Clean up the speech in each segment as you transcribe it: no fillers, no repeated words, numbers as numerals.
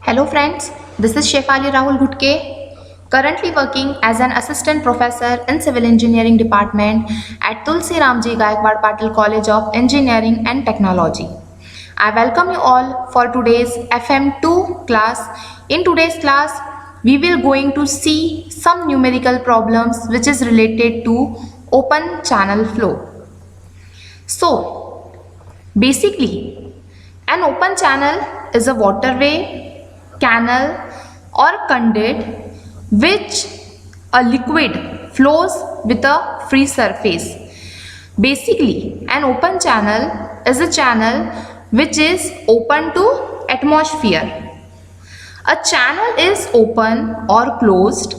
Hello friends, this is Shefali Rahul Gutke, currently working as an assistant professor in civil engineering department at Tulsi Ramji Gaikwad Patil College of Engineering and Technology. I welcome you all for today's FM2 class. In today's class, we will going to see some numerical problems which is related to open channel flow. So, basically, an open channel is a waterway, canal or conduit which a liquid flows with a free surface. Basically, an open channel is a channel which is open to atmosphere. A channel is open or closed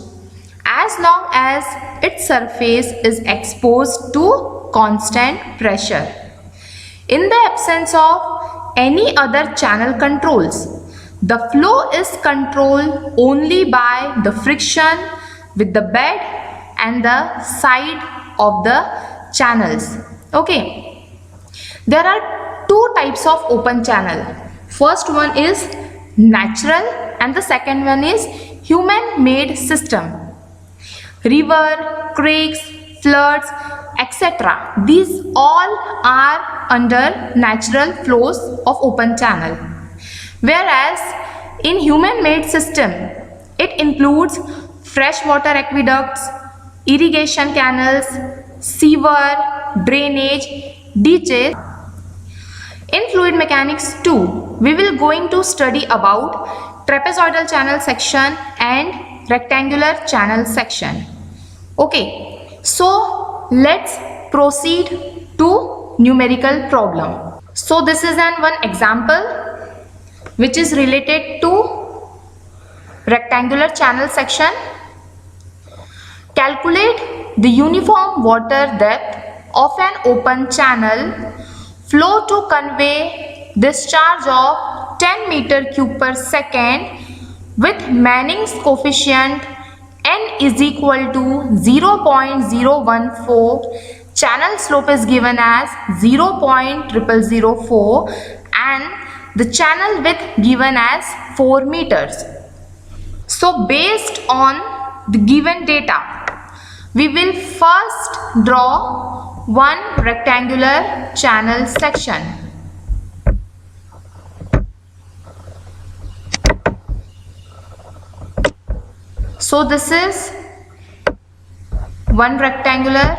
as long as its surface is exposed to constant pressure. In the absence of any other channel controls, the flow is controlled only by the friction with the bed and the side of the channels. Okay. There are two types of open channel. First one is natural and the second one is human-made system. River, creeks, floods, etc. These all are under natural flows of open channel. Whereas in human-made system, it includes freshwater aqueducts, irrigation canals, sewer, drainage, ditches. In fluid mechanics too, we will going to study about trapezoidal channel section and rectangular channel section. Okay, so let's proceed to numerical problem. So this is one example which is related to rectangular channel section. Calculate the uniform water depth of an open channel flow to convey discharge of 10 meter cube per second with Manning's coefficient n is equal to 0.014. Channel slope is given as 0.0004 and the channel width given as 4 meters. So based on the given data, we will first draw one rectangular channel section. So this is one rectangular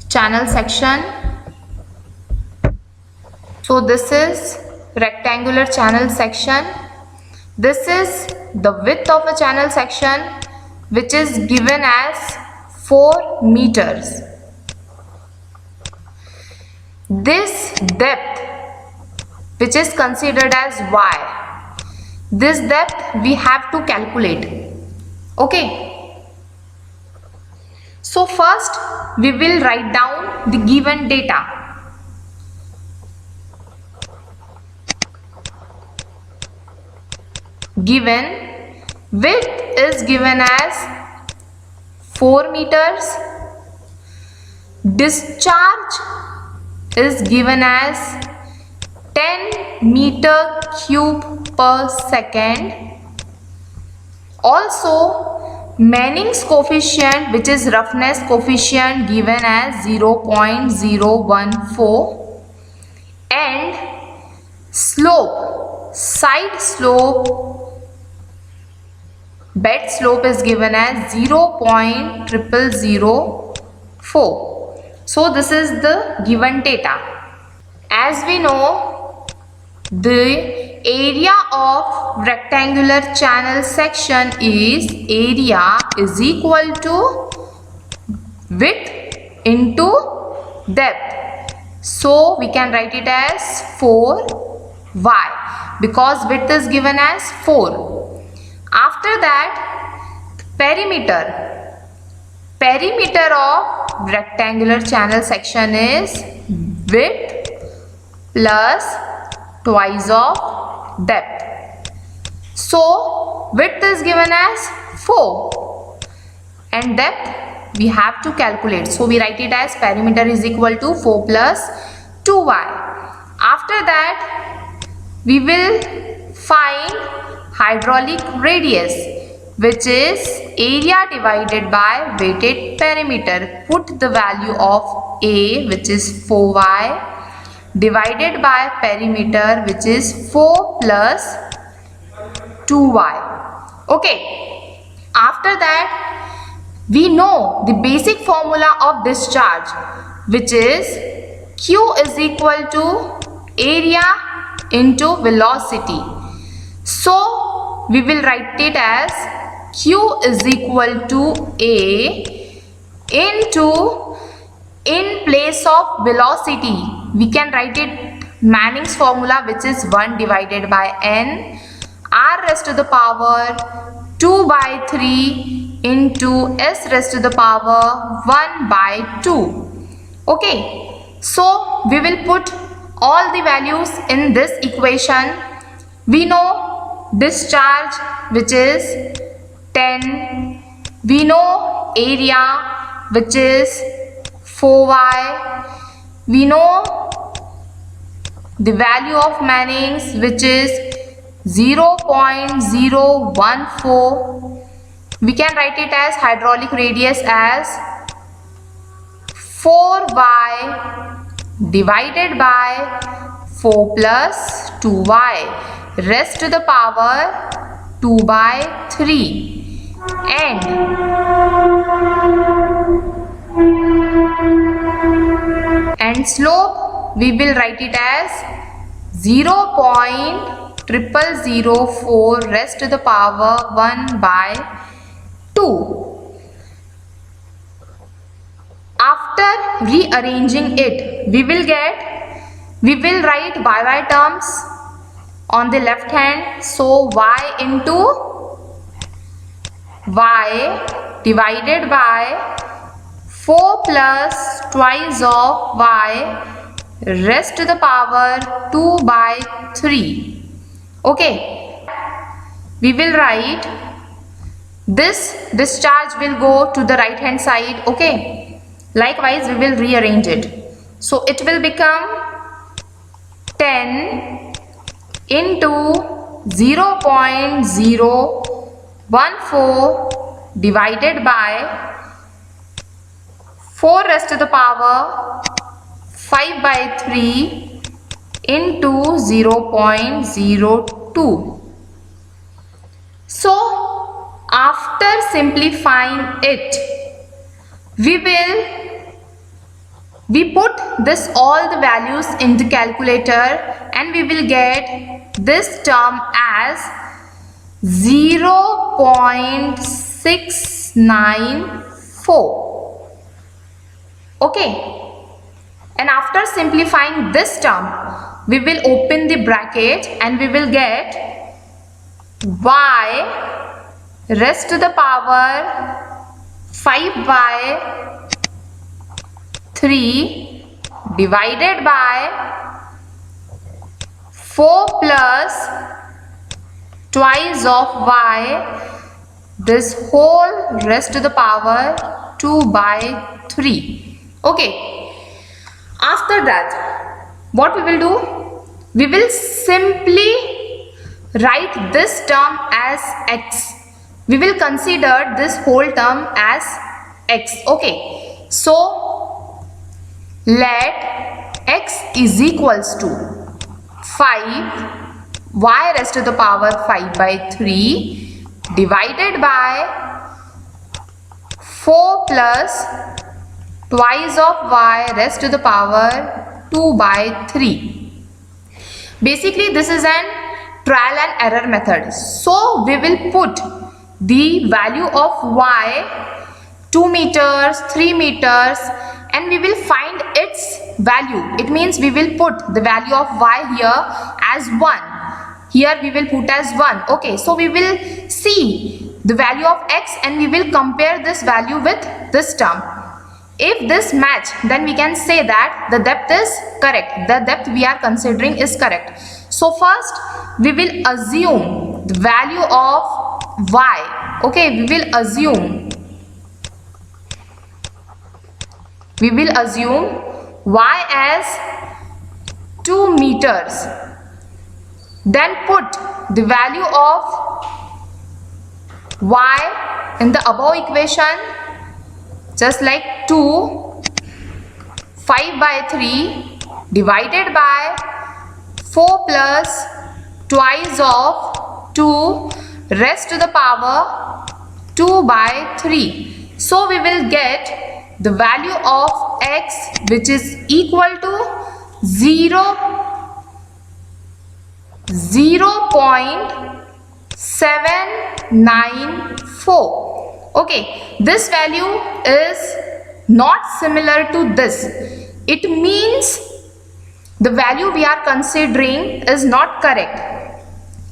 channel section. So this is rectangular channel section. This is the width of a channel section which is given as 4 meters. This depth which is considered as y, this depth we have to calculate. Okay. So first we will write down the given data. Given width is given as 4 meters, discharge is given as 10 meter cube per second. Also Manning's coefficient which is roughness coefficient given as 0.014 and slope, side slope, bed slope is given as 0.0004. So this is the given data. As we know, the area of rectangular channel section is area is equal to width into depth. So we can write it as 4y because width is given as 4. After that, perimeter of rectangular channel section is width plus twice of depth. So width is given as 4 and depth we have to calculate. So we write it as perimeter is equal to 4 plus 2y. After that we will find hydraulic radius, which is area divided by weighted perimeter. Put the value of A, which is 4y, divided by perimeter, which is 4 plus 2y. Okay. After that, we know the basic formula of discharge, which is Q is equal to area into velocity. So, we will write it as Q is equal to A into, in place of velocity, we can write it Manning's formula, which is 1 divided by n, r raised to the power 2 by 3 into s raised to the power 1 by 2. Okay, so we will put all the values in this equation. We know discharge, which is 10. We know area, which is 4y. We know the value of Manning's, which is 0.014. We can write it as hydraulic radius as 4y divided by 4 plus 2y raised to the power 2 by 3, and slope we will write it as 0.0004 raised to the power 1 by 2. After rearranging it, we will write y terms on the left hand. So y into y divided by 4 plus twice of y raised to the power 2 by 3. Okay, we will write this discharge will go to the right hand side. Okay, likewise we will rearrange it. So it will become 10 into 0.014 divided by 4 raised to the power 5 by 3 into 0.02. So after simplifying it, we put this all the values in the calculator and we will get this term as 0.694. Okay, and after simplifying this term, we will open the bracket and we will get y raised to the power 5 by 3 divided by 4 plus twice of y, this whole raised to the power 2 by 3. Okay. After that, what we will do? We will simply write this term as x. We will consider this whole term as x. Okay. So, let x is equals to 5 y raised to the power 5 by 3 divided by 4 plus twice of y raised to the power 2 by 3. Basically, this is an trial and error method. So, we will put the value of y 2 meters, 3 meters, and we will find its value. It means we will put the value of y here as 1. Here we will put as 1. Okay, so we will see the value of x and we will compare this value with this term. If this match, then we can say that the depth is correct. The depth we are considering is correct. So first we will assume the value of y. Okay, we will assume y as 2 meters. Then put the value of y in the above equation, just like 2, 5 by 3 divided by 4 plus twice of 2 raised to the power 2 by 3. So we will get the value of x, which is equal to 0.794. Okay, this value is not similar to this. It means the value we are considering is not correct.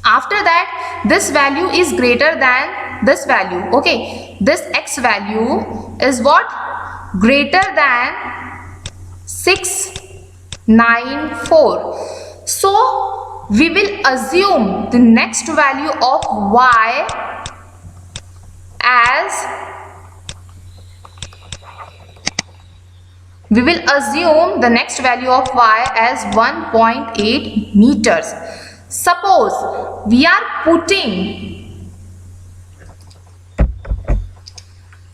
After that, this value is greater than this value. Okay, this x value is what? Greater than 694. So we will assume the next value of y as 1.8 meters. Suppose we are putting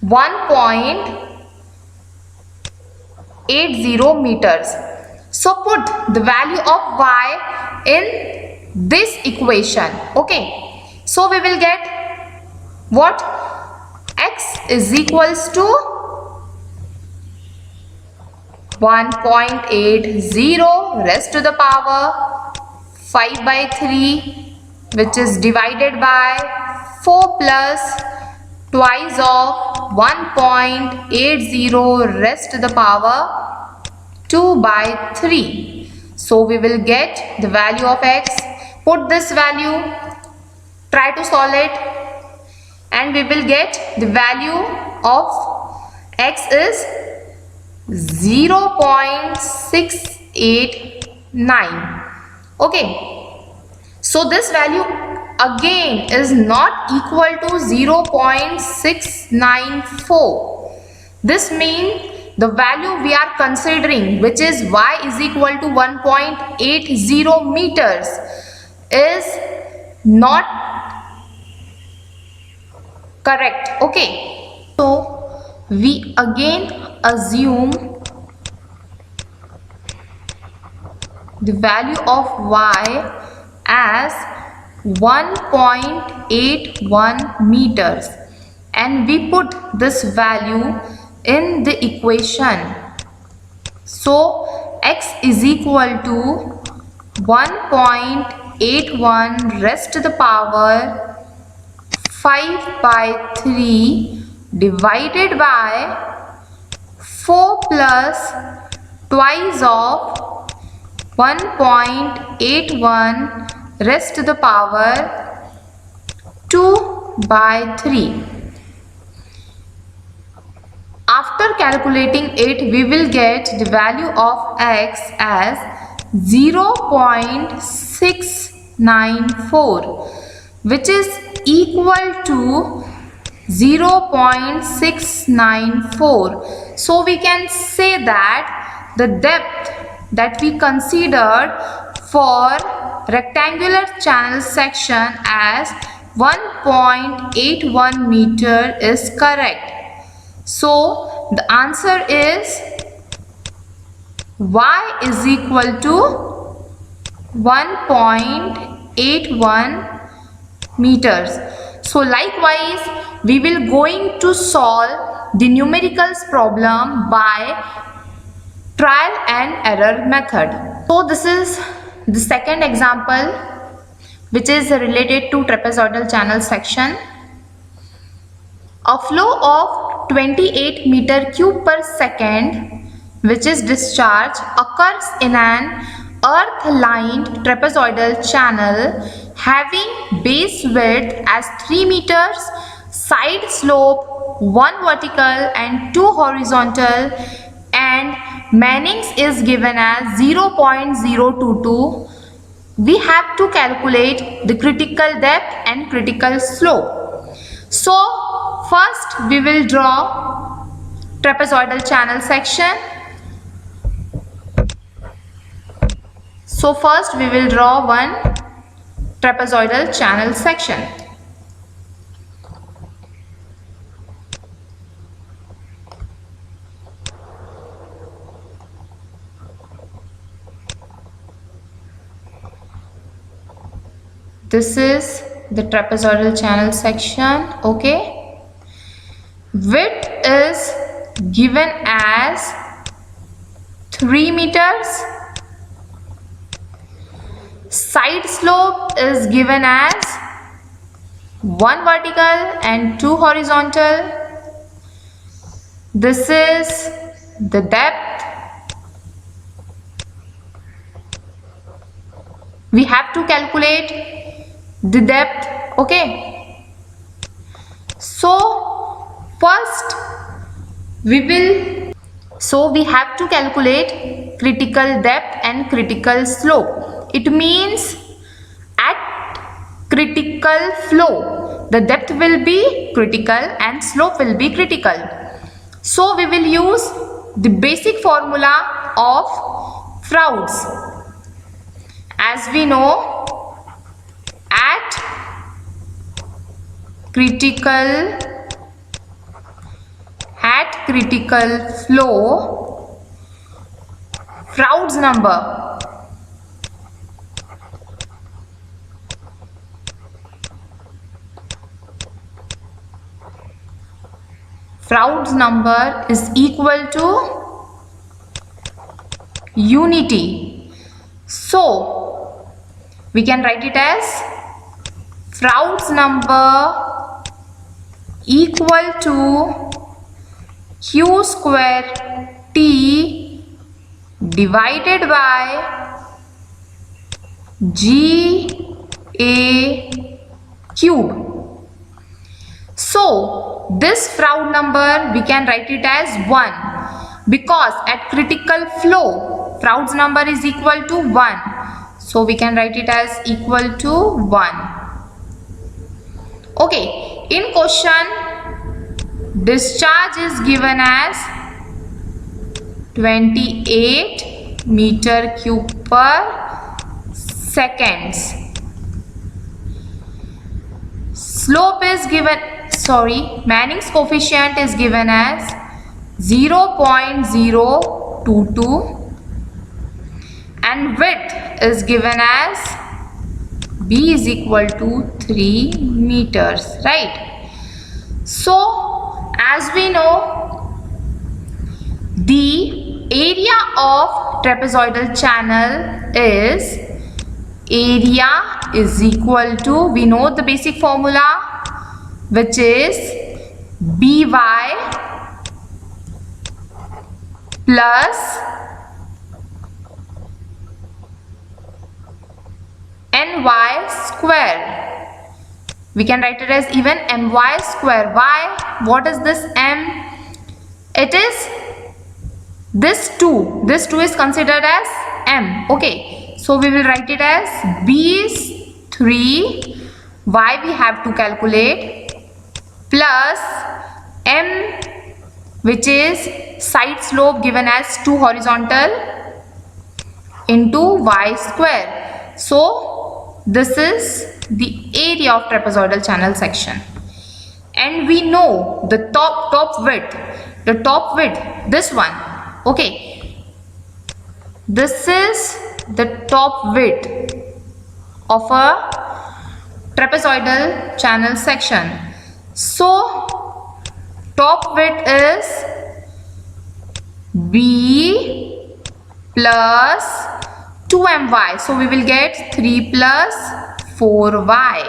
1.80 meters. So put the value of y in this equation. Okay, so we will get what? X is equals to 1.80 raised to the power 5 by 3, which is divided by 4 plus twice of 1.80 raised to the power 2 by 3. So we will get the value of x. Put this value, try to solve it, and we will get the value of x is 0.689. Okay, so this value again is not equal to 0.694. This means the value we are considering, which is y is equal to 1.80 meters, is not correct. Okay, so we again assume the value of y as 1.81 meters, and we put this value in the equation. So x is equal to 1.81 raised to the power 5 by 3 divided by 4 plus twice of 1.81 raised to the power 2 by 3. After calculating it, we will get the value of x as 0.694, which is equal to 0.694. So we can say that the depth that we considered for rectangular channel section as 1.81 meter is correct. So the answer is y is equal to 1.81 meters. So likewise, we will going to solve the numericals problem by trial and error method. So this is the second example, which is related to trapezoidal channel section. A flow of 28 meter cube per second, which is discharge, occurs in an earth-lined trapezoidal channel having base width as 3 meters, side slope 1 vertical and 2 horizontal, and Mannings is given as 0.022. We have to calculate the critical depth and critical slope. So first we will draw trapezoidal channel section. So first we will draw one trapezoidal channel section. This is the trapezoidal channel section. Okay, width is given as 3 meters. Side slope is given as 1 vertical and 2 horizontal. This is the depth. We have to calculate the depth. Okay, so first we have to calculate critical depth and critical slope. It means at critical flow the depth will be critical and slope will be critical. So we will use the basic formula of Froude's. As we know, at critical flow, Froude's number is equal to unity. So we can write it as Froude's number equal to Q square T divided by G A cube. So this Froude number we can write it as 1 because at critical flow Froude's number is equal to 1. So we can write it as equal to 1. Okay, in question discharge is given as 28 meter cube per seconds. Slope is given, Manning's coefficient is given as 0.022 and width is given as B is equal to 3 meters, right? So as we know, the area of trapezoidal channel is equal to, we know the basic formula, which is by plus ny square. We can write it as even my square. Why? What is this m? It is this 2. This 2 is considered as m. Okay. So we will write it as b is 3. Y we have to calculate plus m, which is side slope given as 2 horizontal into y square. So this is the area of trapezoidal channel section. And we know the top width, this one. Okay, this is the top width of a trapezoidal channel section. So top width is b plus 2my. So we will get 3 plus 4y.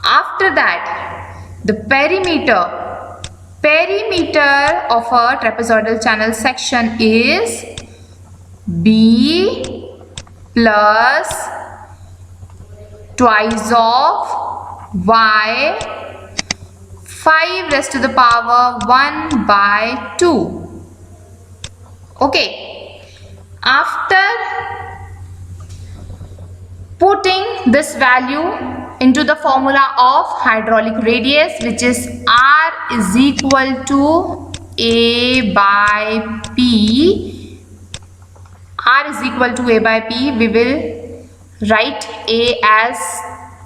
After that, the perimeter of a trapezoidal channel section is b plus twice of y 5 raised to the power 1 by 2. Okay, after putting this value into the formula of hydraulic radius, which is R is equal to A by P. R is equal to A by P. We will write A as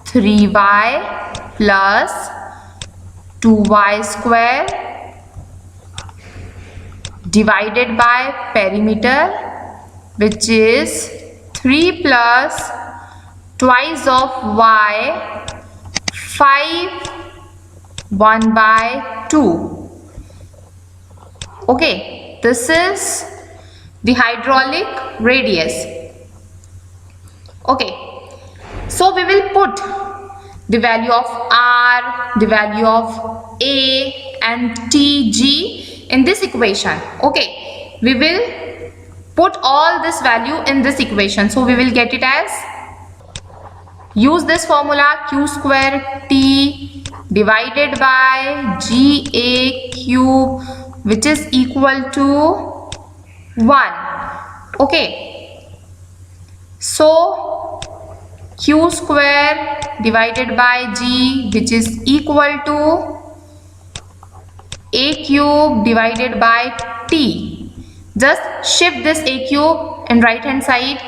3y plus 2y square divided by perimeter, which is 3 plus twice of y, 5, 1 by 2. Okay, this is the hydraulic radius. Okay, so we will put the value of r, the value of a and tg in this equation. Okay, we will put all this value in this equation. So we will get it as, use this formula, q square t divided by ga cube, which is equal to 1. Okay, so q square divided by g, which is equal to a cube divided by t. Just shift this a cube in right hand side.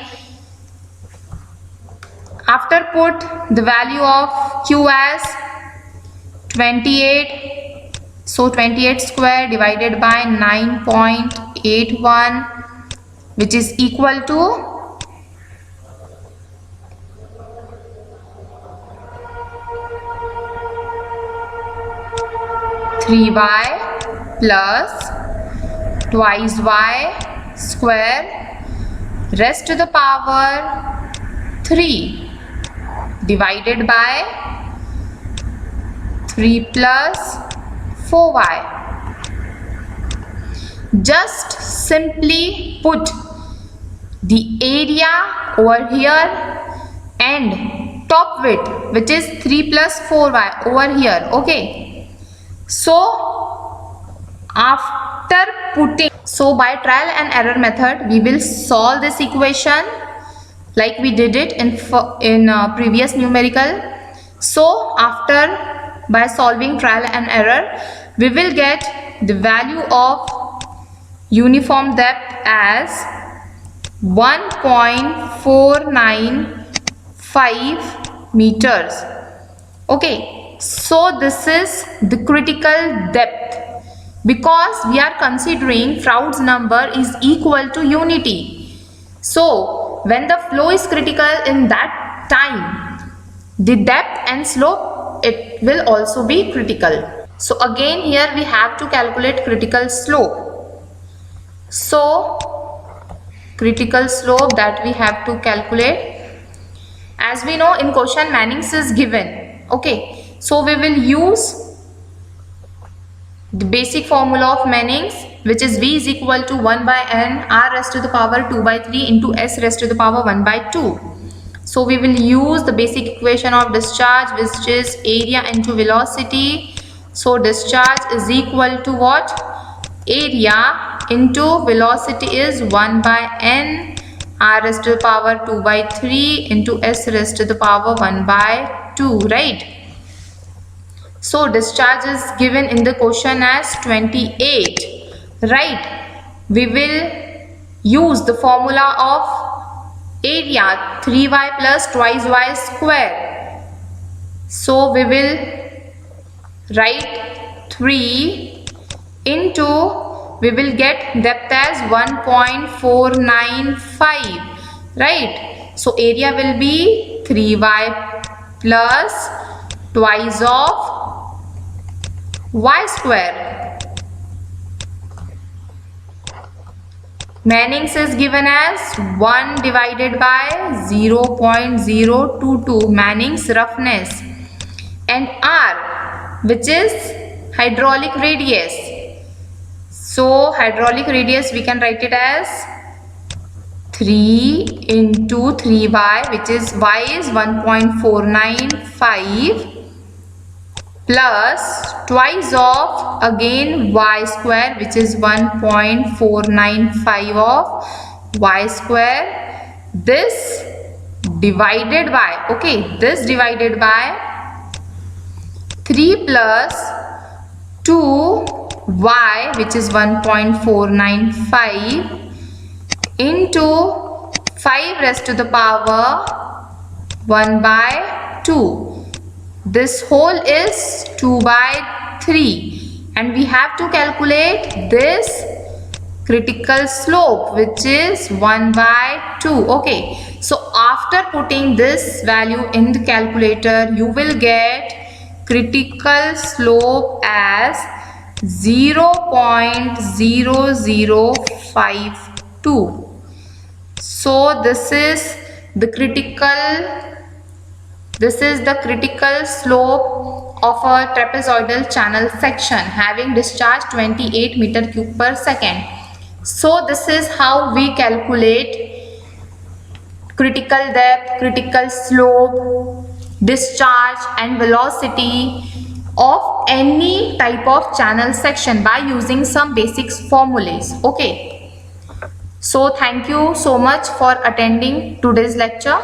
After put the value of q as 28, so 28 square divided by 9.81, which is equal to 3y plus twice y square raised to the power 3 divided by 3 plus 4y. Just simply put the area over here and top width, which is 3 plus 4y over here. Okay, so after putting, so by trial and error method we will solve this equation like we did it in previous numerical. So after, by solving trial and error, we will get the value of uniform depth as 1.495 meters. Okay, so this is the critical depth, because we are considering Froude's number is equal to unity. So when the flow is critical, in that time the depth and slope, it will also be critical. So again here we have to calculate critical slope. So critical slope that we have to calculate, as we know in question Manning's is given. Okay, so we will use the basic formula of Manning's, which is V is equal to 1 by n r raised to the power 2 by 3 into s raised to the power 1 by 2. So we will use the basic equation of discharge, which is area into velocity. So discharge is equal to what? Area into velocity is 1 by n r raised to the power 2 by 3 into s raised to the power 1 by 2, right? So discharge is given in the question as 28, right? We will use the formula of area, 3y plus twice y square. So we will write 3 into, we will get depth as 1.495, right? So area will be 3y plus twice of y square. Manning's is given as 1 divided by 0.022, Manning's roughness, and r, which is hydraulic radius. So hydraulic radius we can write it as 3 into 3y, which is y is 1.495 plus twice of again y square, which is 1.495 of y square. This divided by, okay, this divided by 3 plus 2y, which is 1.495 into 5 raised to the power 1 by 2. This whole is 2 by 3, and we have to calculate this critical slope, which is 1 by 2. Okay, So after putting this value in the calculator, you will get critical slope as 0.0052. So this is the critical slope of a trapezoidal channel section having discharge 28 meter cube per second. So this is how we calculate critical depth, critical slope, discharge and velocity of any type of channel section by using some basics formulas. Okay. So thank you so much for attending today's lecture.